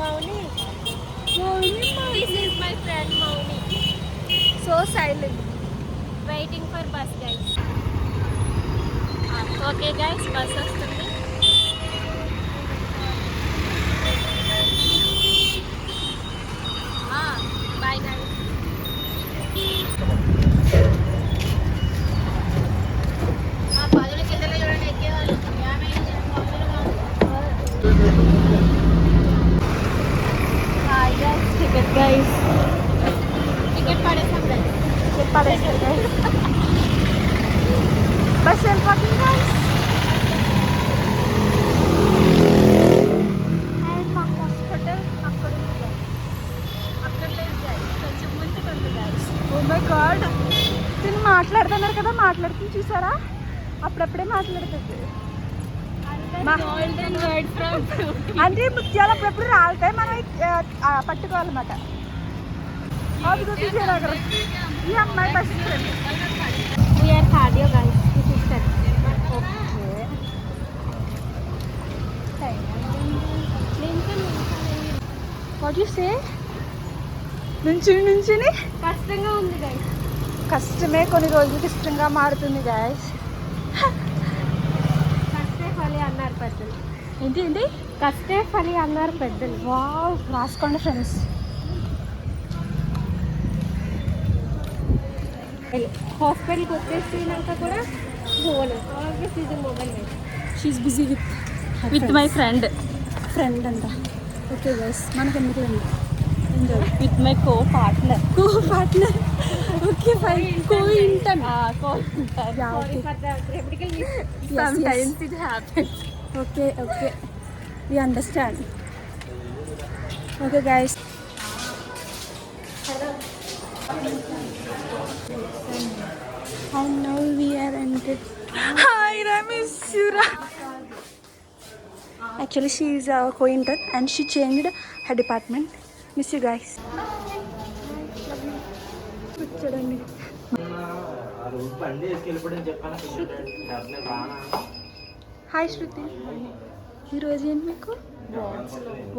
Mauni. Mauni. This is my friend Mauni. So silent. Waiting for bus, guys. Okay, guys, bus వస్తుంది. Bye, guys. Hi, guys. Ticket, guys. Ticket పడేసాం, guys. Ticket పడేసాం, guys. Bus వెళ్ళిపోతుంది, guys. And మా hospital అక్కడ ఉంది, guys. అక్కడ లేదు, guys. కొంచెం ముందుకు ఉంది, guys. Oh my God. తిని మాట్లాడుతున్నారు కదా, మాట్లాడుతుంది చూసారా? అప్పుడప్పుడే మాట్లాడుతుంది. Golden word from అంటే ముత్యాలు అప్పుడప్పుడు రాలుతాయి, మనం పట్టుకోవాలన్నమాట. ఈ అమ్మాయి best friend. We are cardio, guys. This is set. What you say? నుంచుని కష్టంగా ఉంది, guys. కష్టమే కొన్ని రోజులకి ఇష్టంగా మారుతుంది, గాయస్. కష్టే ఫలి అన్నారు పెద్దలు. ఏంటి కష్టే ఫలి అన్నారు పెద్దలు. వావ్, రాసుకోండి ఫ్రెండ్స్. హాస్పిటల్కి వచ్చేసినాక కూడా phone always is mobile. She is busy with my friend అంట. ఓకే గైస్, మనకి ఎందుకు enjoy with my co partner. Okay fine. Sometimes it happens. Okay we understand. Okay guys, and now we are entered. Hi, Ramesh Sura. Actually, she is our co-intern and she changed her department. Miss you guys. చూడండి. Hi శృతి, ఈరోజు ఏంటి మీకు?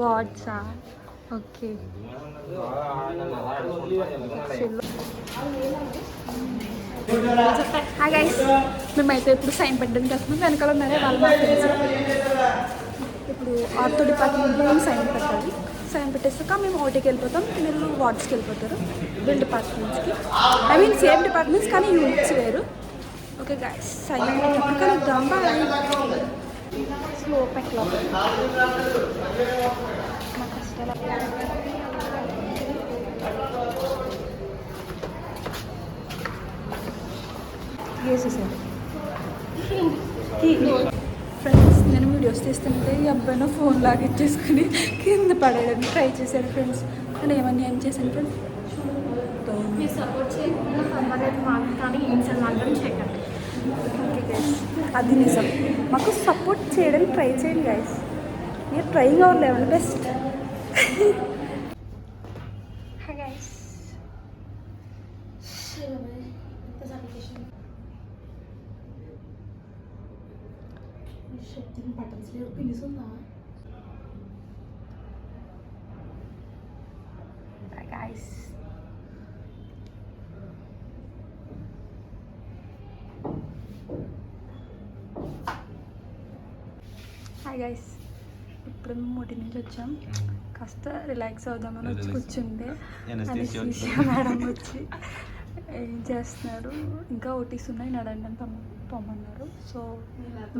వాట్సా? Okay. Hi guys, మేమైతే ఇప్పుడు sign పెట్టడానికి వస్తున్నాం. వెనకాల ఉన్నారే వాళ్ళు మా ఫ్రెండ్స్. ఇప్పుడు ఆర్థో డిపార్ట్మెంట్లో మేము సైన్ పెట్టాలి. సైన్ పెట్టేసాక మేము ఓటీకి వెళ్ళిపోతాం, మీరు వార్డ్స్కి వెళ్ళిపోతారు. వీళ్ళ డిపార్ట్మెంట్స్కి, ఐ మీన్ సేమ్ డిపార్ట్మెంట్స్ కానీ యూనిట్స్ వేరు. ఓకే గైస్, సైన్ పెట్టినప్పుడు కలుద్దాం. బాయ్. స్లో పెట్టలో మా కష్టాలు వేసేసారు. ఫ్రెండ్స్, నేను వీడియోస్ తీస్తుంటే ఈ అబ్బాయిన ఫోన్ లాగా ఇచ్చేసుకుని కింద పడేయడానికి ట్రై చేశాను ఫ్రెండ్స్. నేను ఏం చేశాను ఫ్రెండ్స్? మీరు సపోర్ట్ చేయకుండా పర్వాలేదు మాకు, కానీ ఇన్సల్ మాత్రం చేయకండి. ఓకే గైస్, అది నిజం. మాకు సపోర్ట్ చేయడానికి ట్రై చేయండి గైస్. మీరు trying our level best. Hi guys. Buttons లేవు, పిలుస్తుందా? Bye guys. హాయ్ గైస్, ఇప్పుడు మేము మోటి నుంచి వచ్చాం. కాస్త రిలాక్స్ అవుదామని వచ్చి కూర్చుంటే అనస్థీషియా మేడం వచ్చి ఏం చేస్తున్నారు, ఇంకా ఓటీస్ ఉన్నాయి నడండి అని పొమ్మన్నారు. సో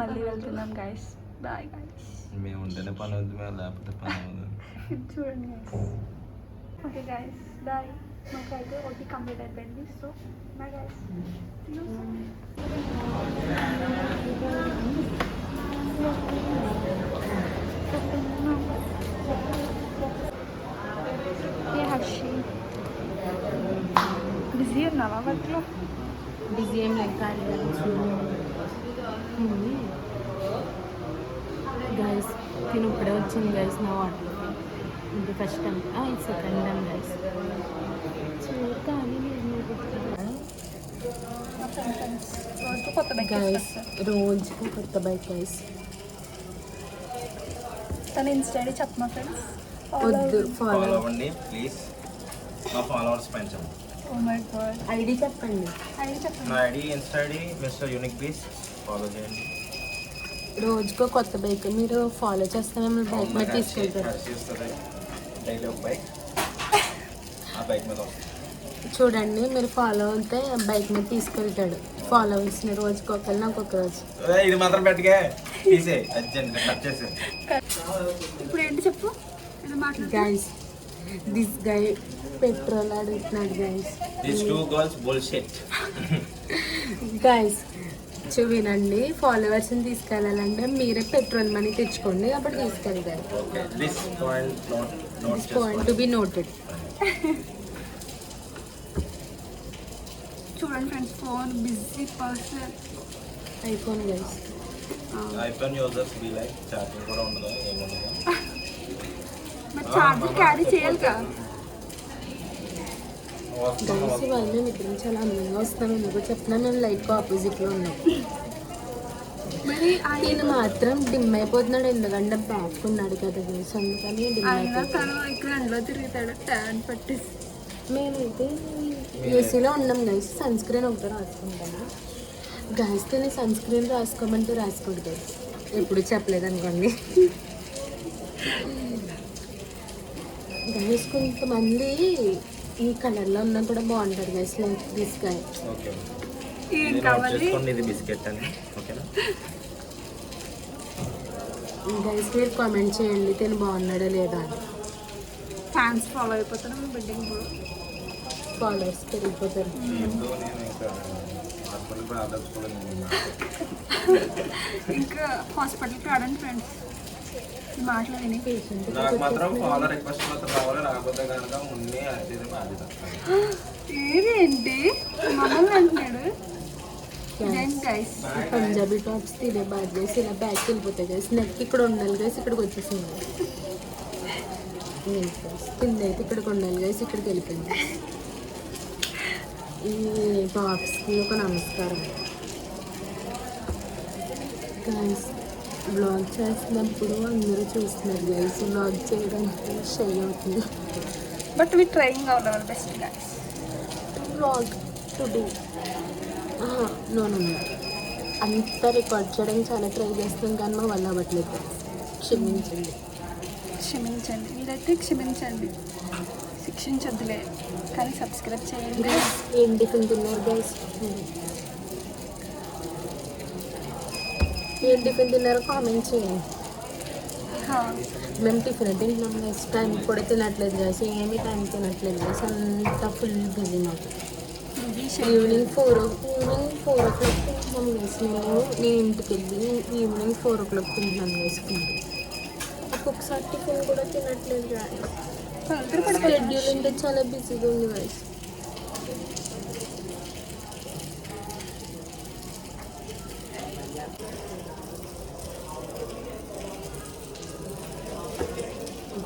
మళ్ళీ వెళ్తున్నాం గైస్. Bye guys. మేము ఉంటేనే పని అవుతుంది, మేము లేకపోతే పని అవుతుంది. చూడండి గైస్. Okay guys, bye. మాకైతే ఓటీ కంప్లీట్ అయిపోయింది. So bye guys. Harshi, busy ఉన్నావా వర్క్లో? బిజీ ఏం లెక్క గైస్. తిను ఇప్పుడే వచ్చింది గైస్ నా వాటిలోకి. ఇది ఫస్ట్ టైం, ఇది సెకండ్ టైం గైస్. కొత్త బైక్ గైస్, రోజుకి కొత్త బైక్ గైస్. తన ఇన్స్టా ఐడి చెప్పమా ఫ్రెండ్స్? వద్దు ఫాలో ఫాలో అవ్వండి ప్లీజ్. మా ఫాలోవర్స్ పెంచండి. Oh my god. ఐడి చెప్పండి. ఐడి చెప్పండి. నా ID Insta ID mister unique please follow చేయండి. రోజుకో కొత్త బైక్ మీరు ఫాలో చేస్తే మిమ్మల్ని బైక్ మీద తీసుకెళ్తారు. డైలీ ఒక బైక్, ఆ బైక్ మీద వస్తుంది. చూడండి మీరు ఫాలో అవుతే బైక్ మీద తీసుకెళ్తాడు. ఫాలోవర్స్ని రోజుకి ఒకరు నాకు ఒక రోజు. ఇది మాత్రం పెట్టకే తీసే అర్జెంట్ కట్ చేసే. ఇప్పుడు ఏంటి చెప్పు, ఏదో మాట్లాడు. గైస్ దిస్ గై పెట్రోల్ అడుగుతున్నాడు guys. These two girls bullshit. Guys వినండి, ఫాలోవర్స్ని తీసుకెళ్ళాలంటే మీరే పెట్రోల్ మనీ తెచ్చుకోండి, అప్పుడు తీసుకెళ్తారు. Okay, this point not this point to be noted. చూడండి friends, phone busy person. IPhone guys. iPhone users be like charging కూడా ఉండదు, ఏముండదు. మరి చార్జర్ క్యారీ చేయాలి కదా. గైస్ ఇవాళ మేము ఇద్దరం చాలా అందంగా వస్తాం. ఎందుకు చెప్తున్నా, మేము లైట్గా ఆపోజిట్లో ఉన్నాం. మరి ఈయన మాత్రం డిమ్ అయిపోతున్నాడు, ఎందుకంటే బ్యాక్ ఉన్నాడు కదా గైస్, అందుకని డిమ్ ఆయన అయిపోతుంది. తను ఇక్కడ ఎండలో తిరుగుతాడు ట్యాన్ పట్టేసి. మేమైతే ఏసీలో ఉన్నాం గైస్. సన్ స్క్రీన్ ఒకటి రాసుకుంటాము గైస్. తిని సన్ స్క్రీన్ రాసుకోమంటే రాసుకోడు గైస్, ఎప్పుడు చెప్పలేదు అనుకోండి గైస్. కొంతమంది ఈ కలర్లో ఉన్నా కూడా బాగుంటారు guys, like this guy. Okay, ఏం ఇది నోట్ కావాలి? చేసుకోండి, ఇది బిస్కెట్ అని. ఓకేనా? గైస్ మీరు కామెంట్ చేయండి తిని బాగున్నాడా లేదా అని. ఫ్యాన్స్ ఫాలో అయిపోతాను మీ బిల్డింగ్ కూడా. ఫాలోవర్స్ పెరిగిపోతారు. ఇప్పుడు నేను ఇంకా హాస్పిటల్ కూడా ఆర్డర్స్ కూడా నేను ఇంకా హాస్పిటల్కి రావడానికి ఫ్రెండ్స్ ఈ మాటలు విని. పేషెంట్ నాకు మాత్రం ఫాలో రిక్వెస్ట్ మాత్రం రావాలి, రాకపోతే కనుక ముందే అది బాధ్యత. ఏదేంటి మమ్మల్ని అంటున్నాడు. ఇదేంటి గైస్? పంజాబీ టాప్స్ తినే బాగా చేసి ఇలా బ్యాగ్కి వెళ్ళిపోతాయి గైస్. నెక్ ఇక్కడ ఉండాలి గైస్, ఇక్కడికి వచ్చేసింది. కింద అయితే ఇక్కడికి ఉండాలి గైస్, ఇక్కడికి వెళ్ళిపోయింది. ఈ టాప్స్కి ఒక నమస్కారం గైస్. బ్లాగ్ చేస్తున్నప్పుడు అందరూ చూస్తున్నారు గైస్, బ్లాగ్ చేయడానికి షై అవుతుంది. But we trying our best guys. Blog today నో అంతా రికార్డ్ చేయడానికి చాలా ట్రై చేస్తున్నాం కానీ మా వల్ల అవ్వట్లేదు. క్షమించండి. క్షమించండి, మీరైతే క్షమించండి, శిక్షించొద్దులే కానీ సబ్స్క్రైబ్ చేయండి. ఏం టిఫిన్ తిన్నారు గైస్? ఏం టిఫిన్ తిన్నారో కామెంట్ చేయండి. మేము టిఫిన్ తింటున్నాం గైస్, టైం కూడా తినట్లేదు గైస్, ఏమీ టైం తినట్లేదు గైస్, అంతా ఫుల్ బిజీ మాకు. ఈవినింగ్ 4 o'clock తింటున్నాం గైస్. నేను ఇంటికి వెళ్ళి ఈవినింగ్ 4 o'clock తింటున్నాను గైస్ ఫుడ్. ఒక్కొక్కసారి టిఫిన్ కూడా తినట్లేదు గైస్. షెడ్యూల్ అంటే చాలా బిజీగా ఉంది గైస్.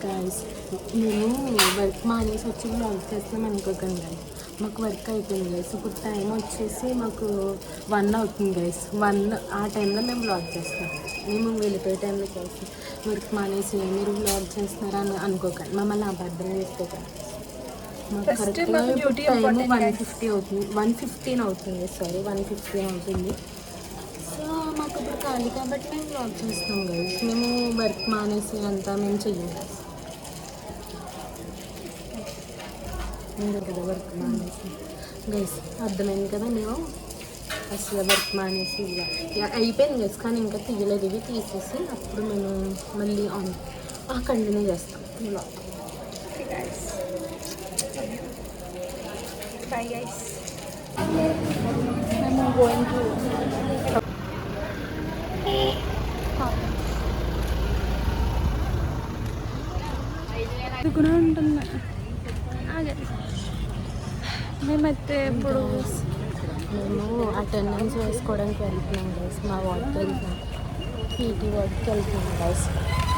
గైస్ మేము వర్క్ మానేసి వచ్చి బ్లాగ్ చేస్తాం అనుకోకండి గైస్. మాకు వర్క్ అయిపోయింది గైస్. ఇప్పుడు టైం వచ్చేసి మాకు 1 అవుతుంది గైస్. 1 ఆ టైంలో మేము బ్లాగ్ చేస్తాం. మేము వెళ్ళిపోయే టైంలో చేస్తాం. వర్క్ మానేసి మీరు బ్లాగ్ చేస్తున్నారని అనుకోకండి, మమ్మల్ని అబద్ధం చేసుకోకండి. మాకు కరెక్ట్గా ఇప్పుడు టైం 1:50 అవుతుంది, 1:15 అవుతుంది. సారీ 1:15 అవుతుంది. సో మాకు ఇప్పుడు ఖాళీ కాబట్టి మేము బ్లాగ్ చేస్తాం గైస్. మేము వర్క్ మానేసి అంతా మేము చెయ్యం గైస్. మీరు కదా వర్క్ మానేసి గైస్, అర్థమైంది కదా. మేము అసలు వర్క్ మానేసి అయిపోయింది గైస్, కానీ ఇంకా తీయలేదు. ఇవి తీసేసి అప్పుడు మేము మళ్ళీ కంటిన్యూ చేస్తాం బ్లాగ్. Bye guys. మేము గోయింగ్ టు ఉంటుంది. మేమైతే ఇప్పుడు మేము అటెండెన్స్ వేసుకోవడానికి వెళ్తున్నాం గైస్. మా వార్డ్కి వెళ్తాం, పీటీ వార్డ్కి వెళ్తున్నాం గైస్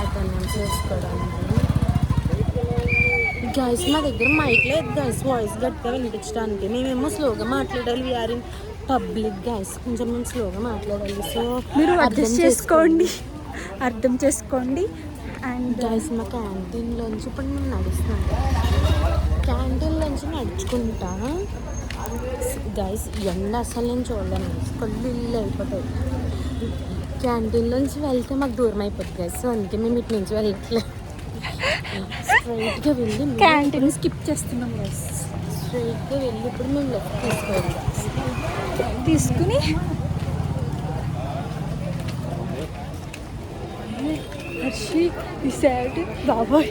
అటెండెన్స్ వేసుకోవడానికి. గైస్ మా దగ్గర మైక్ లేదు గైస్, వాయిస్ గట్టిగా వినిపించడానికి. మేమేమో స్లోగా మాట్లాడాలి. వీఆర్ ఇన్ పబ్లిక్ గైస్, కొంచెం మేము స్లోగా మాట్లాడాలి. సో మీరు అర్థం చేసుకోండి. అండ్ గైస్ మా క్యాంటీన్లోంచి ఇప్పుడు మేము నడుస్తున్నాం. క్యాంటీన్లోంచి నడుచుకుంటా గైస్ ఎండ అసలు నేను చూడలేను. కళ్ళు ఇల్లు అయిపోతాయి. క్యాంటీన్లోంచి వెళ్తే మాకు దూరం అయిపోతుంది గైస్. సో అందుకే మేము ఇటు నుంచి వెళ్ళట్లేదు. స్ట్రైట్గా వెళ్ళి క్యాంటీన్ స్కిప్ చేస్తున్నాం గైస్. స్ట్రైట్గా వెళ్ళి ఇప్పుడు మేము లెఫ్ట్ తీసుకోవాలి. తీసుకుని హర్షి ఈ సైడ్ బాబాయ్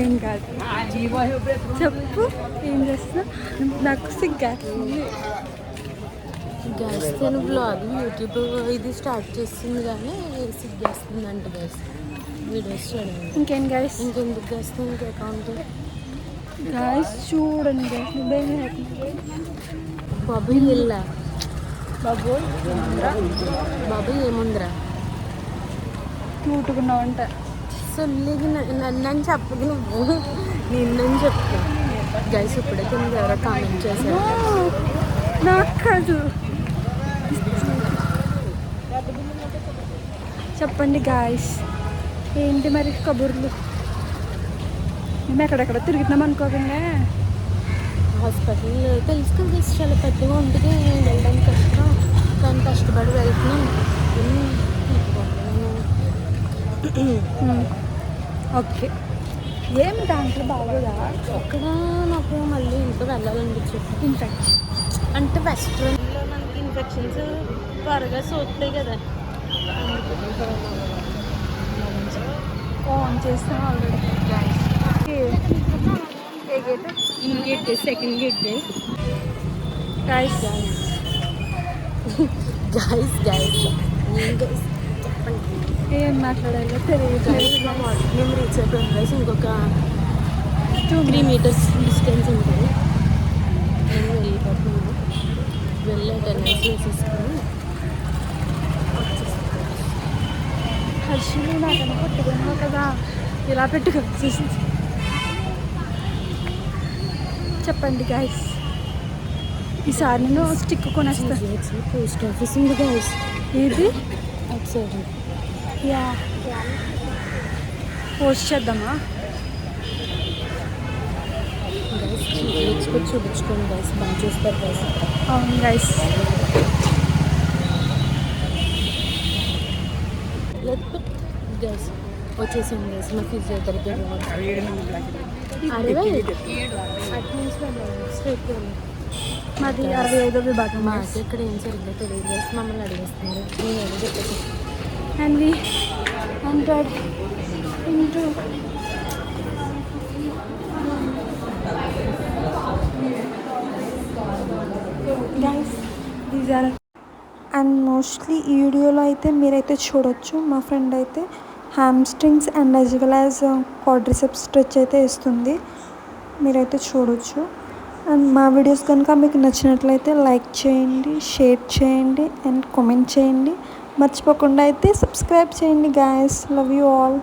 ఏం కాదు చెప్పు ఏం చేస్తున్నా నాకు సిగ్గేస్తుంది. గ్యాస్ నేను బ్లాగ్ యూట్యూబ్ ఇది స్టార్ట్ చేస్తుంది కానీ సిగ్గేస్తుంది అంట గ్యాస్ వీడియోస్ చూడండి. ఇంకేం గైస్ ఇంకెందుకు వేస్తుంది ఇంక అకౌంట్ గైస్ చూడండి గైస్ నువ్వేమీ బాబు ఇల్లా బాబు బాబు ఏముందిరా క్యూట్గా అంట. సొల్లిగి నన్ను చెప్పదు నువ్వు నిన్నని చెప్తా. గైస్ ఇప్పుడే కింద ఎవరో కామెంట్ చేశారు. నాకు కాదు చెప్పండి గాయస్ ఏంటి మరి కబుర్లు. మేము ఎక్కడెక్కడ తిరుగుతున్నాం అనుకోకుండా హాస్పిటల్ తెలుసు కదా చాలా పెద్దగా ఉంటుంది వెళ్ళడానికి కష్టం కానీ కష్టపడి వెళ్తున్నాం. ఓకే ఏం దాంట్లో బాగోదా అక్కడ నాకు మళ్ళీ ఇంట్లో వెళ్ళాలనిపించింది. ఇన్ఫెక్షన్ అంటే వెస్ట్రన్లో మనకి ఇన్ఫెక్షన్స్ త్వరగా సోకుతాయి కదా. ఆన్ చేస్తాం already. Gate second gate guys guys guys చెప్పండి ఏం మాట్లాడాలో తెలియదు. మేము రీచ్ అయిపోయిన గైస్ ఇంకొక 3 meters డిస్టెన్స్ ఉంటుంది. నేను వెళ్ళిపోతున్నాను. వెళ్ళి అటెండెన్స్ వేసేసుకొని హర్షిని నాకన్నా పట్టుకున్నావు కదా ఇలా పెట్టుకొచ్చేసి చెప్పండి గైస్. ఈసారి నేను స్టిక్ కొనేస్తా. పోస్ట్ ఆఫీస్ ఉంది గైస్. ఏది అటు సైడ్ యా పోస్ట్ చేద్దామా గైస్ చూపించుకొని చూపించుకోండి గైస్ బాగా చూస్తారు గైస్. అవును గైస్ లేకపోతే గైస్ వచ్చేసాను గైస్ మా ఫిజియోథెరపీ అరవై అటు నుంచి వెళ్ళాలి స్ట్రైట్ వెళ్ళాలి. మాది 65వ విభాగం మాకు ఇక్కడ ఏం సరిగ్గా తెలియదు గైస్. మమ్మల్ని అడిగేస్తున్నారు. నేను ఏదో చెప్పేసి and we entered into guys these are and mostly ఈ వీడియోలో అయితే మీరైతే చూడొచ్చు మా ఫ్రెండ్ అయితే hamstrings and as well as quadriceps stretch అయితే ఇస్తుంది. మీరైతే చూడొచ్చు. అండ్ మా వీడియోస్ కనుక మీకు నచ్చినట్లయితే లైక్ చేయండి, షేర్ చేయండి అండ్ కామెంట్ చేయండి. మర్చిపోకుండా అయితే సబ్స్క్రైబ్ చేయండి గాయస్. Love you all.